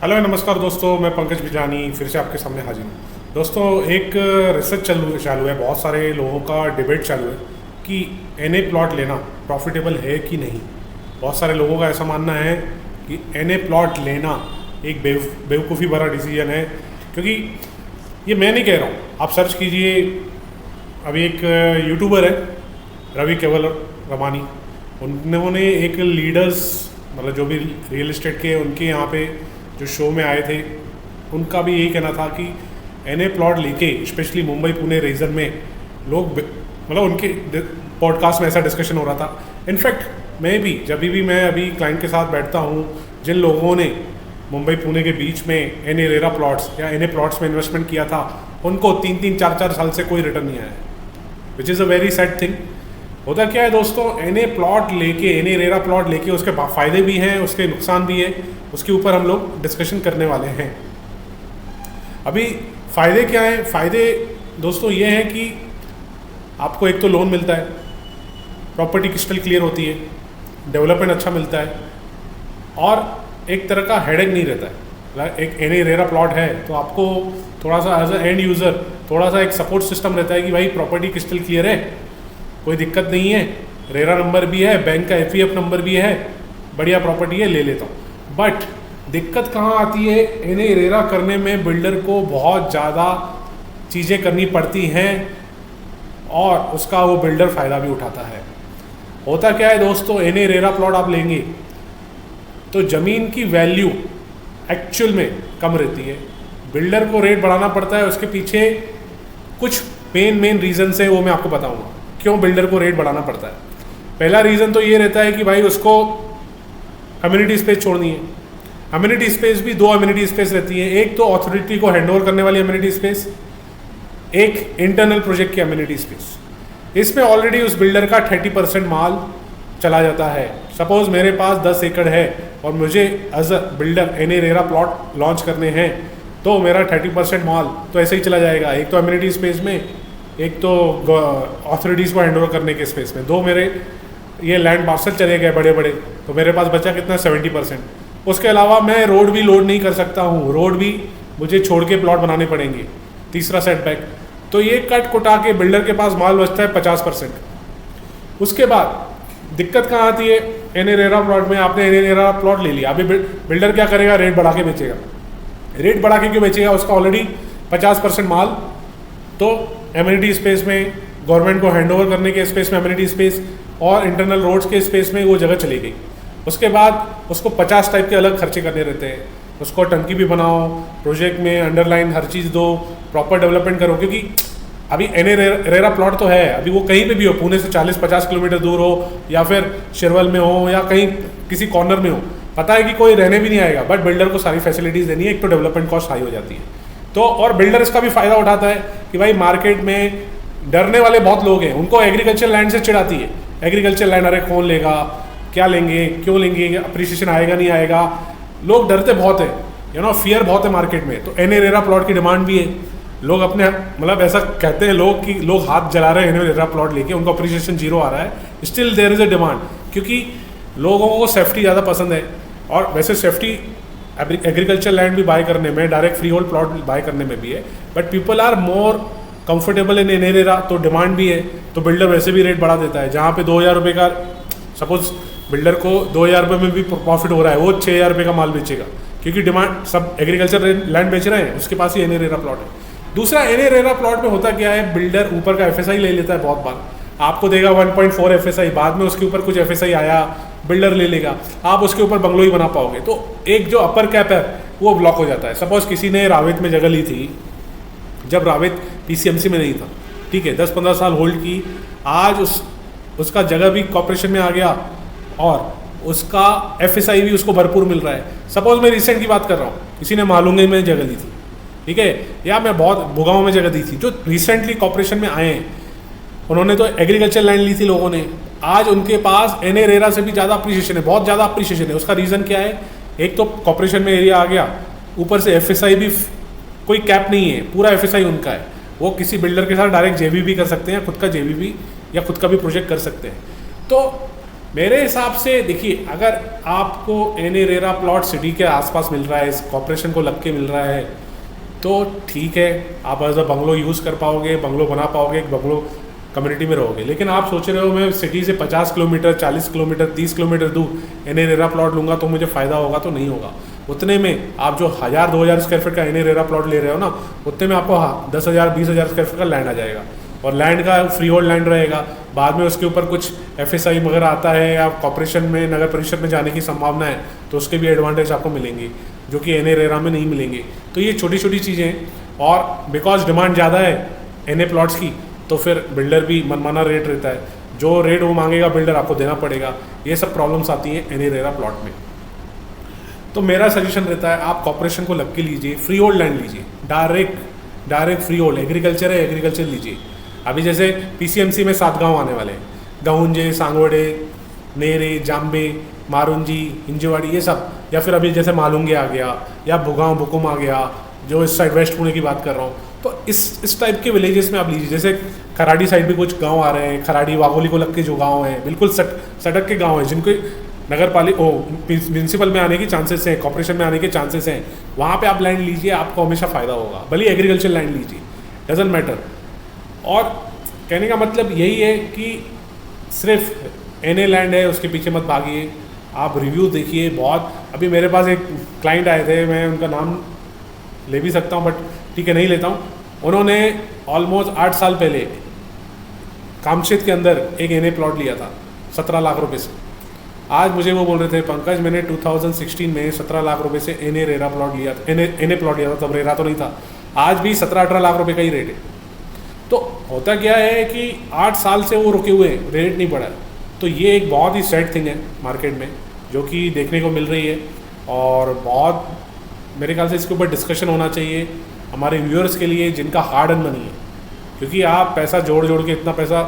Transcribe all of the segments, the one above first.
Hello नमस्कार दोस्तों, मैं पंकज बिजानी फिर से आपके सामने हाजिर हूँ। दोस्तों, एक रिसर्च चालू है, बहुत सारे लोगों का डिबेट चालू है कि एनए प्लॉट लेना प्रॉफिटेबल है कि नहीं। बहुत सारे लोगों का ऐसा मानना है कि एनए प्लॉट लेना एक बेवकूफ़ी भरा डिसीजन है, क्योंकि ये मैं नहीं कह रहा हूँ, आप सर्च कीजिए। अभी एक यूट्यूबर है रवि केवल रमानी, उन्होंने एक लीडर्स मतलब जो भी रियल एस्टेट के उनके यहाँ पे जो शो में आए थे, उनका भी यही कहना था कि एनए प्लॉट लेके स्पेशली मुंबई पुणे रीजन में लोग मतलब उनके पॉडकास्ट में ऐसा डिस्कशन हो रहा था। इनफैक्ट मैं भी जब भी मैं अभी क्लाइंट के साथ बैठता हूँ, जिन लोगों ने मुंबई पुणे के बीच में एनए रेरा प्लॉट्स या एनए प्लॉट्स में इन्वेस्टमेंट किया था, उनको 3-3, 4-4 साल से कोई रिटर्न नहीं आया है, which is a very sad thing. होता क्या है दोस्तों, एनए प्लॉट लेके, एनए रेरा प्लॉट लेके उसके फ़ायदे भी हैं, उसके नुकसान भी है, उसके ऊपर हम लोग डिस्कशन करने वाले हैं। अभी फ़ायदे क्या हैं? फ़ायदे दोस्तों ये हैं कि आपको एक तो लोन मिलता है, प्रॉपर्टी क्रिस्टल क्लियर होती है, डेवलपमेंट अच्छा मिलता है, और एक तरह का हेडेक नहीं रहता है। एक एनए रेरा प्लॉट है तो आपको थोड़ा सा एज अ एंड यूज़र थोड़ा सा एक सपोर्ट सिस्टम रहता है कि भाई प्रॉपर्टी क्रिस्टल क्लियर है, कोई दिक्कत नहीं है, रेरा नंबर भी है, बैंक का एफईएफ नंबर भी है, बढ़िया प्रॉपर्टी है, ले लेता हूँ। बट दिक्कत कहाँ आती है? एनए रेरा करने में बिल्डर को बहुत ज़्यादा चीज़ें करनी पड़ती हैं और उसका वो बिल्डर फ़ायदा भी उठाता है। होता क्या है दोस्तों, एनए रेरा प्लॉट आप लेंगे तो ज़मीन की वैल्यू एक्चुअल में कम रहती है, बिल्डर को रेट बढ़ाना पड़ता है। उसके पीछे कुछ मेन रीज़न है, वो मैं आपको बताऊँगा क्यों बिल्डर को रेट बढ़ाना पड़ता है। पहला रीज़न तो ये रहता है कि भाई उसको अम्यूनिटी स्पेस छोड़नी है। अम्यूनिटी स्पेस भी दो अम्यूनिटी स्पेस रहती है, एक तो अथॉरिटी को हैंडओवर करने वाली अम्यूनिटी स्पेस, एक इंटरनल प्रोजेक्ट की अम्यूनिटी स्पेस। इसमें ऑलरेडी उस बिल्डर का 30% माल चला जाता है। सपोज मेरे पास 10 एकड़ है और मुझे as a builder NA RERA plot launch करने हैं, तो मेरा 30% माल तो ऐसे ही चला जाएगा, एक तो अम्यूनिटी स्पेस में, एक तो अथॉरिटीज़ को हैंडओवर करने के स्पेस में। दो मेरे ये लैंड पार्सल चले गए बड़े बड़े, तो मेरे पास बचा कितना? 70%। उसके अलावा मैं रोड भी लोड नहीं कर सकता हूँ, रोड भी मुझे छोड़ के प्लॉट बनाने पड़ेंगे। तीसरा सेटबैक, तो ये कट कुटा के बिल्डर के पास माल बचता है 50%। उसके बाद दिक्कत कहाँ आती है? एनए रेरा प्लॉट में आपने एनए रेरा प्लॉट ले लिया, अभी बिल्डर क्या करेगा? रेट बढ़ा के बेचेगा। रेट बढ़ा के क्यों बेचेगा? उसका ऑलरेडी 50% माल तो एम्यूनिटी स्पेस में, गवर्नमेंट को हैंडओवर करने के स्पेस में एम्यूनिटी स्पेस, और इंटरनल रोड्स के स्पेस में वो जगह चली गई। उसके बाद उसको 50 टाइप के अलग खर्चे करने रहते हैं। उसको टंकी भी बनाओ, प्रोजेक्ट में अंडरलाइन हर चीज़ दो, प्रॉपर डेवलपमेंट करो, क्योंकि अभी एनए रेरा प्लॉट तो है, अभी वो कहीं पे भी हो, पुणे से 40-50 किलोमीटर दूर हो, या फिर शिरवल में हो, या कहीं किसी कॉर्नर में हो, पता है कि कोई रहने भी नहीं आएगा, बट बिल्डर को सारी फैसिलिटीज़ देनी है। एक तो डेवलपमेंट कॉस्ट हाई हो जाती है, तो और बिल्डर इसका भी फ़ायदा उठाता है कि भाई मार्केट में डरने वाले बहुत लोग हैं, उनको एग्रीकल्चर लैंड से चिढ़ाती है। एग्रीकल्चर लैंड, अरे कौन लेगा, क्या लेंगे, क्यों लेंगे, अप्रिसिएशन आएगा नहीं आएगा, लोग डरते बहुत है, फियर बहुत है मार्केट में। तो एनए रेरा प्लॉट की डिमांड भी है, लोग अपने मतलब ऐसा कहते हैं लोग कि लोग हाथ जला रहे हैं एनए रेरा प्लॉट लेके, उनको अप्रिसिएशन 0 आ रहा है, still there is a demand, क्योंकि लोगों को सेफ्टी ज़्यादा पसंद है। और वैसे सेफ्टी एग्रीकल्चर लैंड भी बाय करने में, direct freehold plot buy करने में भी है, but people are more comfortable in NA RERA, तो डिमांड भी है, तो बिल्डर वैसे भी रेट बढ़ा देता है। जहाँ पे 2,000 रुपये का, सपोज बिल्डर को 2,000 रुपये में भी प्रॉफिट हो रहा है, वो 6,000 रुपये का माल बेचेगा, क्योंकि डिमांड, सब एग्रीकल्चर लैंड बेच रहे हैं, उसके पास ही एनए रेरा प्लॉट है। दूसरा, एनए रेरा प्लॉट में होता क्या है, बिल्डर ऊपर का एफएसआई ले लेता है, बहुत बार आपको देगा 1.4 एफएसआई, बाद में उसके ऊपर कुछ एफएसआई आया, बिल्डर ले लेगा, आप उसके ऊपर बंगलो ही बना पाओगे, तो एक जो अपर कैप है वो ब्लॉक हो जाता है। सपोज किसी ने रावेत में जगह ली थी, जब रावेत पीसीएमसी में नहीं था, ठीक है, 10-15 साल होल्ड की, आज उसका जगह भी कॉर्पोरेशन में आ गया और उसका एफएसआई भी उसको भरपूर मिल रहा है। सपोज मैं रिसेंट की बात कर रहा हूँ, किसी ने मालूंगे में जगह ली थी, ठीक है, या मैं बहुत भुगांव में जगह दी थी, जो रिसेंटली कॉर्पोरेशन में आए हैं, उन्होंने तो एग्रीकल्चर लैंड ली थी लोगों ने, आज उनके पास एनए रेरा से भी ज़्यादा अप्रिसिएशन है, बहुत ज़्यादा अप्रिसिएशन है। उसका रीज़न क्या है? एक तो कॉर्पोरेशन में एरिया आ गया, ऊपर से एफएसआई भी कोई कैप नहीं है, पूरा एफएसआई उनका है, वो किसी बिल्डर के साथ डायरेक्ट जेवी भी कर सकते हैं, खुद का जेवी भी या खुद का भी प्रोजेक्ट कर सकते हैं। तो मेरे हिसाब से देखिए, अगर आपको N A RERA plot city के आसपास मिल रहा है, इस कॉर्पोरेशन को लग के मिल रहा है, तो ठीक है, आप एज अ बंगलो यूज़ कर पाओगे, बंगलो बना पाओगे, एक बंगलो कम्युनिटी में रहोगे। लेकिन आप सोच रहे हो मैं सिटी से 50 किलोमीटर, 40 किलोमीटर, 30 किलोमीटर दूर एन ए रेरा प्लॉट लूँगा तो मुझे फ़ायदा होगा, तो नहीं होगा। उतने में आप जो 1000-2000 स्क्वायर फीट का एन ए रेरा प्लॉट ले रहे हो ना, उतने में आपको 10,000-20,000 स्क्वायर फीट का लैंड आ जाएगा, और लैंड का फ्री होल्ड लैंड रहेगा। बाद में उसके ऊपर कुछ FSI वगैरह आता है या कॉर्पोरेशन में, नगर परिषद में जाने की संभावना है, तो उसके भी एडवांटेज आपको मिलेंगे जो कि एन ए रेरा में नहीं मिलेंगे। तो ये छोटी छोटी चीज़ें हैं, और बिकॉज डिमांड ज़्यादा है एन ए प्लॉट्स की, तो फिर बिल्डर भी मनमाना रेट रहता है, जो रेट वो मांगेगा बिल्डर आपको देना पड़ेगा। ये सब प्रॉब्लम्स आती हैं एन ए रेरा प्लॉट में। तो मेरा सजेशन रहता है आप कॉर्पोरेशन को लग के लीजिए, फ्री होल्ड लैंड लीजिए, डायरेक्ट फ्री होल्ड, एग्रीकल्चर है एग्रीकल्चर लीजिए। अभी जैसे PCMC में 7 गांव आने वाले हैं, गाहुंजे, सांगोड़े, नेरे, जाम्बे, मारुंजी, हिंजेवाड़ी, ये सब, या फिर अभी जैसे मालूंगे आ गया, या भुगांव बुकुम आ गया, जो इस साइड वेस्ट पुणे की बात कर रहा हूँ। तो इस टाइप के विलेजेस में आप लीजिए। जैसे खराड़ी साइड भी कुछ गांव आ रहे हैं, खराड़ी वाघोली को लग के जो गांव हैं, बिल्कुल सड़क के गांव हैं, जिनको नगर पालिका म्यूनसिपल में आने की चांसेस हैं, कॉर्पोरेशन में आने के चांसेस हैं, वहाँ पे आप लैंड लीजिए, आपको हमेशा फ़ायदा होगा। भले एग्रीकल्चर लैंड लीजिए, डजेंट मैटर। और कहने का मतलब यही है कि सिर्फ एन ए लैंड है उसके पीछे मत भागिए, आप रिव्यू देखिए। बहुत अभी मेरे पास एक क्लाइंट आए थे, मैं उनका नाम ले भी सकता हूँ बट ठीक है नहीं लेता हूँ। उन्होंने ऑलमोस्ट 8 साल पहले कामशेत के अंदर एक एन ए प्लॉट लिया था 17 लाख रुपए से। आज मुझे वो बोल रहे थे, पंकज मैंने 2016 में 17 लाख रुपए से एन ए रेरा प्लॉट लिया था, एन ए प्लॉट लिया था, तब रेरा तो नहीं था। आज भी 17-18 लाख रुपए का ही रेट है। तो होता क्या है कि 8 साल से वो रुके हुए हैं, रेट नहीं बढ़ा। तो ये एक बहुत ही सैड थिंग है मार्केट में, जो कि देखने को मिल रही है, और बहुत मेरे ख्याल से इसके ऊपर डिस्कशन होना चाहिए हमारे व्यूअर्स के लिए जिनका हार्ड अर्न मनी है। क्योंकि आप पैसा जोड़ के इतना पैसा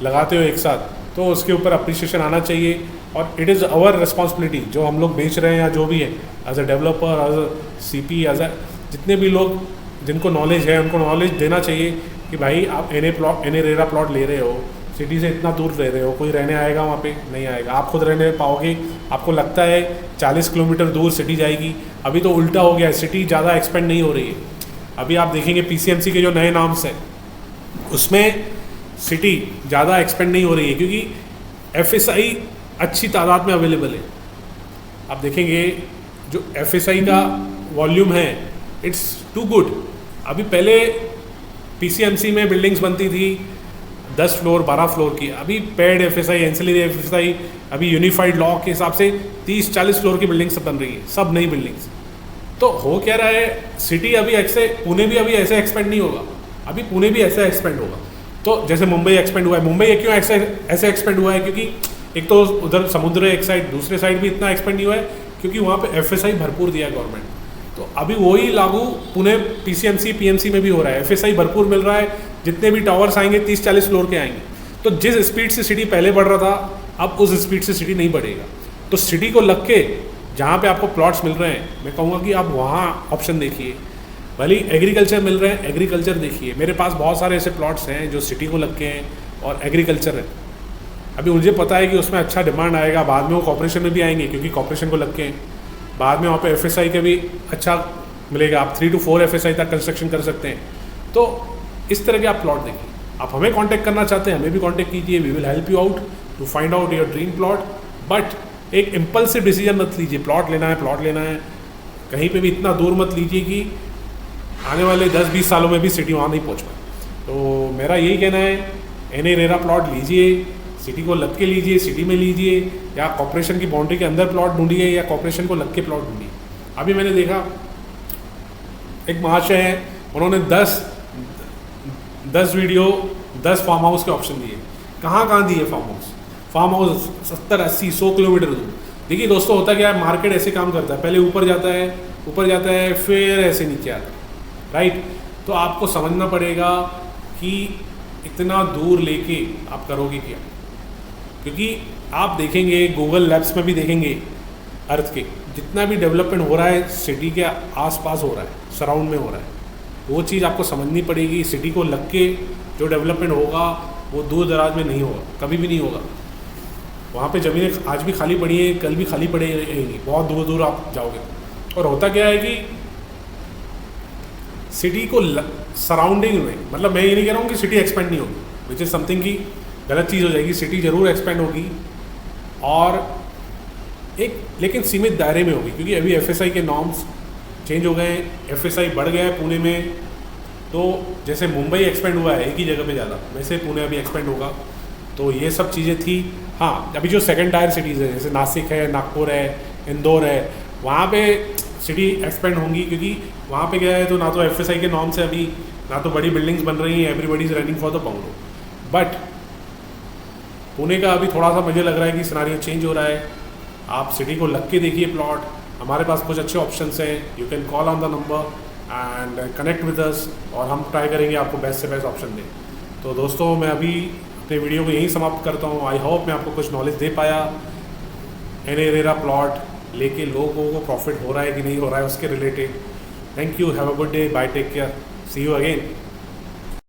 लगाते हो एक साथ, तो उसके ऊपर अप्रिसिएशन आना चाहिए। और इट इज़ आवर रिस्पॉन्सिबिलिटी, जो हम लोग बेच रहे हैं या जो भी है, as a developer, as a CP, as a जितने भी लोग जिनको नॉलेज है उनको नॉलेज देना चाहिए कि भाई आप एन ए रेरा प्लॉट ले रहे हो, सिटी से इतना दूर रह रहे हो, कोई रहने आएगा वहाँ पे? नहीं आएगा। आप खुद रहने पाओगे? आपको लगता है 40 किलोमीटर दूर सिटी जाएगी? अभी तो उल्टा हो गया है, सिटी ज़्यादा एक्सपेंड नहीं हो रही है। अभी आप देखेंगे PCMC के जो नए नाम्स हैं उसमें सिटी ज़्यादा एक्सपेंड नहीं हो रही है, क्योंकि FSI अच्छी तादाद में अवेलेबल है। आप देखेंगे जो FSI का वॉल्यूम है, इट्स टू गुड। अभी पहले PCMC में बिल्डिंग्स बनती थी 10 फ्लोर 12 फ्लोर की, अभी पेड FSI, एंसिलरी FSI, अभी यूनिफाइड लॉ के हिसाब से 30-40 फ्लोर की बिल्डिंग्स सब बन रही है, सब नई बिल्डिंग्स। तो हो क्या रहा है, सिटी अभी ऐसे, पुणे भी अभी ऐसे एक्सपेंड नहीं होगा, अभी पुणे भी ऐसे एक्सपेंड होगा। तो जैसे मुंबई एक्सपेंड हुआ है, मुंबई क्यों ऐसे एक्सपेंड हुआ है? क्योंकि एक तो उधर समुद्र है एक साइड, दूसरे साइड भी इतना एक्सपेंड नहीं हुआ है क्योंकि वहाँ पे FSI भरपूर दिया गवर्नमेंट। तो अभी वही लागू पुणे PCMC PMC में भी हो रहा है, FSI भरपूर मिल रहा है, जितने भी टावर्स आएंगे 30-40 फ्लोर के आएंगे। तो जिस स्पीड से सिटी पहले बढ़ रहा था, अब उस स्पीड से सिटी नहीं बढ़ेगा। तो सिटी को लग के जहाँ पे आपको प्लॉट्स मिल रहे हैं, मैं कहूँगा कि आप वहाँ ऑप्शन देखिए। भले एग्रीकल्चर मिल रहे हैं, एग्रीकल्चर देखिए। मेरे पास बहुत सारे ऐसे प्लॉट्स हैं जो सिटी को लग के हैं और एग्रीकल्चर है। अभी मुझे पता है कि उसमें अच्छा डिमांड आएगा, बाद में वो कॉर्पोरेशन में भी आएंगे क्योंकि कॉर्पोरेशन को लग के हैं। बाद में वहाँ पे FSI का भी अच्छा मिलेगा, आप 3 to 4 FSI तक कंस्ट्रक्शन कर सकते हैं। तो इस तरह के आप प्लॉट देखिए। आप हमें कांटेक्ट करना चाहते हैं, हमें भी कांटेक्ट कीजिए, we will help you out to find out your dream plot. But एक इम्पल्सिव डिसीजन मत लीजिए, प्लॉट लेना है, कहीं पे भी इतना दूर मत लीजिए कि आने वाले 10-20 सालों में भी सिटी वहाँ नहीं पहुँच पाए। तो मेरा यही कहना है, एन ए रेरा प्लॉट लीजिए, सिटी को लग के लीजिए, सिटी में लीजिए, या कॉर्पोरेशन की बाउंड्री के अंदर प्लॉट ढूंढिए, या कॉर्पोरेशन को लग के प्लॉट ढूंढिए। अभी मैंने देखा एक महाशय हैं, उन्होंने 10 वीडियो 10 फार्म हाउस के ऑप्शन दिए। कहाँ दिए फार्म हाउस 70-80-100 किलोमीटर दूर। देखिए दोस्तों, होता क्या है, मार्केट ऐसे काम करता है, पहले ऊपर जाता है फिर ऐसे नीचे आता है, राइट। तो आपको समझना पड़ेगा कि इतना दूर लेके आप करोगे क्या, क्योंकि आप देखेंगे गूगल मैप्स में भी देखेंगे अर्थ के जितना भी डेवलपमेंट हो रहा है सिटी के आसपास हो रहा है, सराउंड में हो रहा है, वो चीज़ आपको समझनी पड़ेगी। सिटी को लग के जो डेवलपमेंट होगा वो दूर दराज में नहीं होगा, कभी भी नहीं होगा। वहाँ पे ज़मीनें आज भी खाली पड़ी हैं, कल भी खाली पड़ी रहेंगी, बहुत दूर दूर आप जाओगे। और होता क्या है कि सिटी को सराउंडिंग में, मतलब मैं ये नहीं कह रहा हूँ कि सिटी एक्सपेंड नहीं होगी, विच इज़ समथिंग की गलत चीज़ हो जाएगी। सिटी ज़रूर एक्सपेंड होगी और एक लेकिन सीमित दायरे में होगी, क्योंकि अभी FSI के नॉर्म्स चेंज हो गए हैं, FSI बढ़ गया है पुणे में। तो जैसे मुंबई एक्सपेंड हुआ है एक ही जगह पे ज़्यादा, वैसे पुणे अभी एक्सपेंड होगा। तो ये सब चीज़ें थी। हाँ, अभी जो सेकंड टायर सिटीज़ है जैसे नासिक है, नागपुर है, इंदौर है, वहाँ पे सिटी एक्सपेंड होंगी, क्योंकि वहाँ पे क्या है, तो ना तो FSI के नॉर्म से अभी ना तो बड़ी बिल्डिंग्स बन रही हैं, everybody is running for the bungalow. But Pune का अभी थोड़ा सा मुझे लग रहा है कि सिनारियो चेंज हो रहा है। आप सिटी को लग के देखिए प्लॉट, हमारे पास कुछ अच्छे ऑप्शंस हैं, you can call on the number and connect with us, और हम ट्राई करेंगे आपको बेस्ट से बेस्ट ऑप्शन दें। तो दोस्तों, मैं अभी अपने वीडियो को यहीं समाप्त करता हूँ। आई होप मैं आपको कुछ नॉलेज दे पाया। एन प्लॉट लेके लोगों को प्रॉफिट हो रहा है कि नहीं हो रहा है उसके related. Thank you, have a good day, bye, take care, see you again.